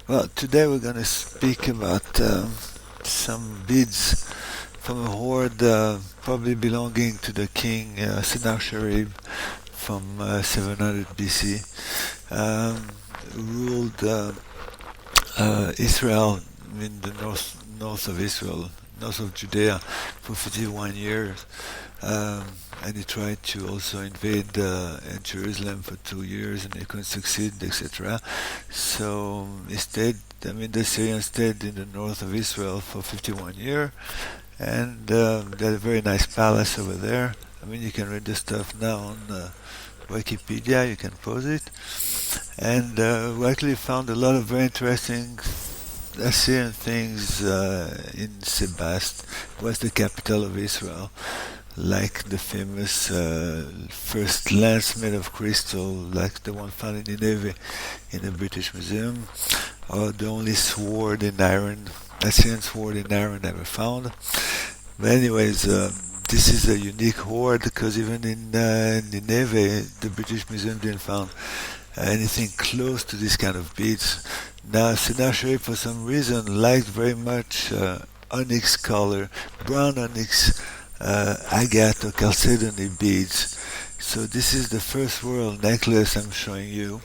Well, today we're going to speak about some beads from a hoard probably belonging to the king Sennacherib from 700 BC. Um, Ruled Israel in the north of Israel, north of Judea, for 51 years. Um, and he tried to also invade Jerusalem for 2 years, and he couldn't succeed, etc. So he stayed. I mean, the Syrians stayed in the north of Israel for 51 years, and they had a very nice palace over there. I mean, you can read the stuff now on Wikipedia. You can pause it, and we actually found a lot of very interesting Assyrian things in Sebast, was the capital of Israel, like the famous first lance made of crystal, like the one found in Nineveh in the British Museum, or the only sword in iron, Assyrian sword in iron ever found. But anyways, this is a unique hoard because even in Nineveh, the British Museum didn't find anything close to this kind of beads. Now, Sennacherib, for some reason, liked very much onyx color, brown onyx, agate or chalcedony beads. So this is the first royal necklace I'm showing you.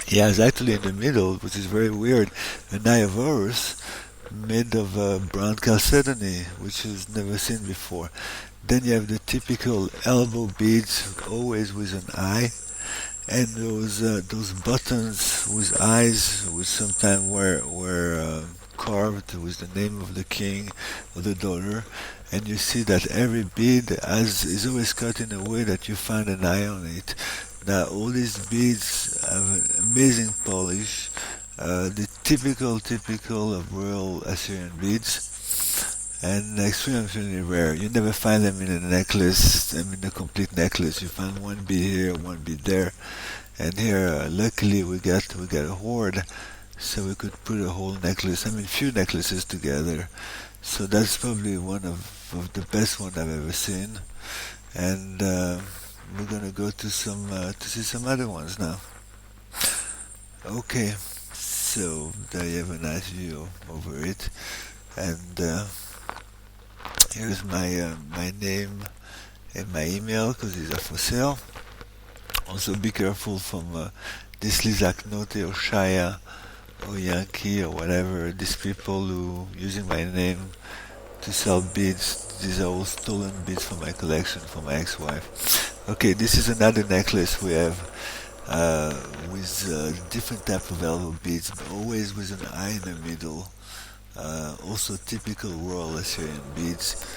He has actually in the middle, which is very weird, an eye of Horus made of brown chalcedony, which is never seen before. Then you have the typical elbow beads, always with an eye, and those buttons with eyes, which sometimes were carved with the name of the king or the daughter. And you see that every bead is always cut in a way that you find an eye on it. Now all these beads have an amazing polish, the typical of royal Assyrian beads, and extremely rare. You never find them in a necklace, I mean a complete necklace. You find one bead here, one bead there, and here luckily we got a hoard, so we could put a whole necklace, I mean few necklaces together. So that's probably one of the best one I've ever seen, and we're gonna go to see some other ones now. Okay, so there you have a nice view over it, and here's my name and my email because these are for sale. Also, be careful from this Lizaknote or Chaya or Yankee or whatever. These people who using my name to sell beads. These are all stolen beads from my collection from my ex-wife. Okay, this is another necklace we have uh, with different type of elbow beads, but always with an eye in the middle. Also typical Royal Assyrian beads,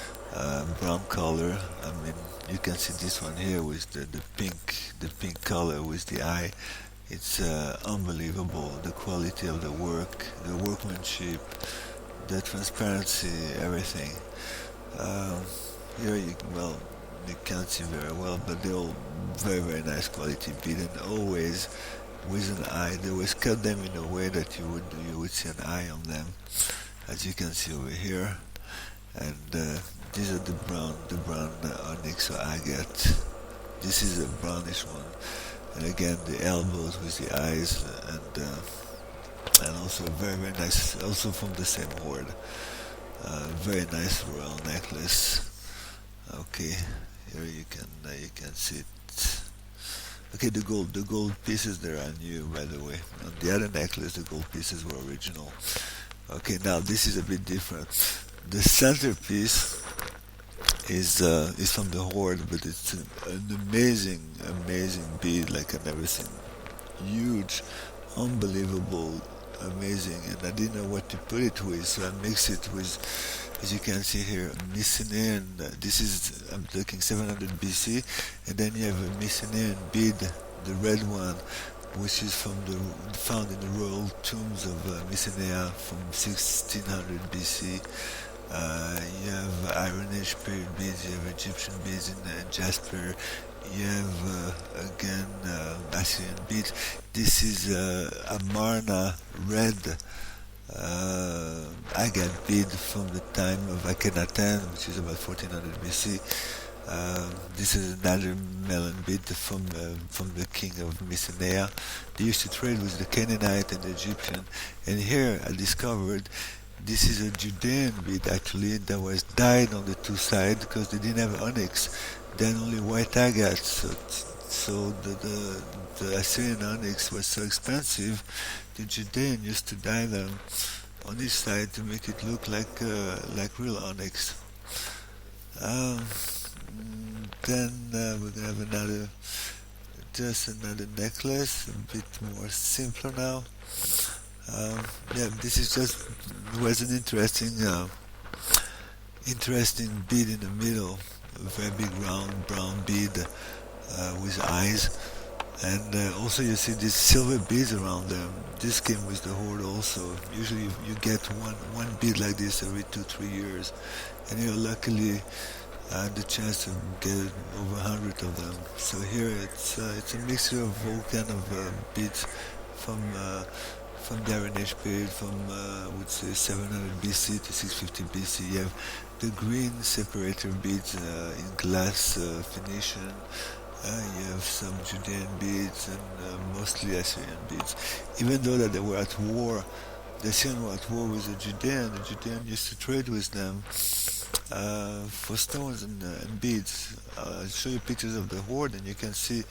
brown color. I mean, you can see this one here with the pink color with the eye. It's unbelievable, the quality of the work, the workmanship, the transparency, everything. Um, Here you can't see very well, but they're all very nice quality bead, and always with an eye. They always cut them in a way that you would see an eye on them, as you can see over here. And these are the brown onyx or agate. This is a brownish one, and again the elbows with the eyes, and also very nice, also from the same hoard. Very nice royal necklace. Okay, here you can see it. Okay, the gold pieces there are new, by the way. On the other necklace, the gold pieces were original. Okay, now this is a bit different. The centerpiece is from the hoard, but it's an amazing bead like I've never seen. Huge, unbelievable, amazing, and I didn't know what to put it with, so I mixed it with, as you can see here, Mycenaean. This is, I'm talking 700 BC, and then you have a Mycenaean bead, the red one, which is found in the royal tombs of Mycenae from 1600 BC. You have Iron Age period beads, you have Egyptian beads in Jasper, you have again Assyrian beads. This is Amarna red agate bead from the time of Akhenaten, which is about 1400 BC. This is another melon bead from the king of Mycenae. They used to trade with the Canaanite and the Egyptian. And here I discovered this is a Judean bead actually that was dyed on the two sides because they didn't have onyx. They had only white agate. So the Assyrian onyx was so expensive. The Judean used to dye them on each side to make it look like real onyx. Um, then we're gonna have just another necklace, a bit more simpler now. Yeah, this is just was an interesting bead in the middle, a very big round brown bead with eyes, and also you see these silver beads around them. This came with the hoard also. Usually you get one bead like this every 2-3 years, and you're luckily had the chance to get over 100 of them. So here it's a mixture of all kind of beads from the Iron Age period, from I would say 700 BC to 650 BC. You have the green separator beads in glass Phoenician. You have some Judean beads and mostly Assyrian beads. Even though that they were at war, the Assyrians were at war with the Judean. The Judean used to trade with them for stones and beads. I'll show you pictures of the hoard, and you can see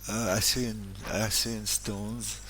Assyrian stones